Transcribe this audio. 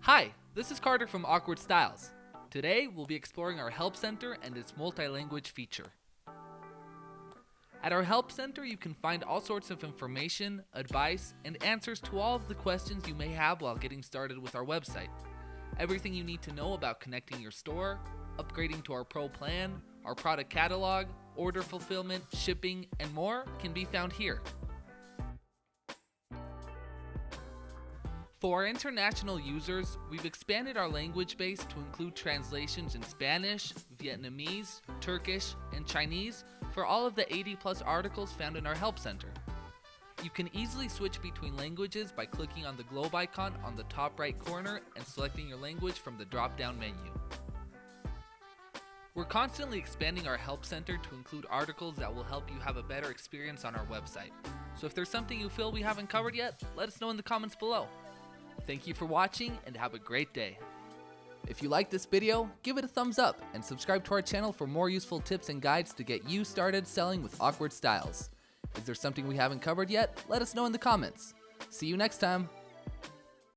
Hi, this is Carter from Awkward Styles. Today, we'll be exploring our Help Center and its multi-language feature. At our Help Center, you can find all sorts of information, advice, and answers to all of the questions you may have while getting started with our website. Everything you need to know about connecting your store, upgrading to our Pro plan, our product catalog, order fulfillment, shipping, and more can be found here. For our international users, we've expanded our language base to include translations in Spanish, Vietnamese, Turkish, and Chinese for all of the 80+ articles found in our Help Center. You can easily switch between languages by clicking on the globe icon on the top right corner and selecting your language from the drop-down menu. We're constantly expanding our Help Center to include articles that will help you have a better experience on our website. So if there's something you feel we haven't covered yet, let us know in the comments below. Thank you for watching and have a great day. If you liked this video, give it a thumbs up and subscribe to our channel for more useful tips and guides to get you started selling with Awkward Styles. Is there something we haven't covered yet? Let us know in the comments. See you next time.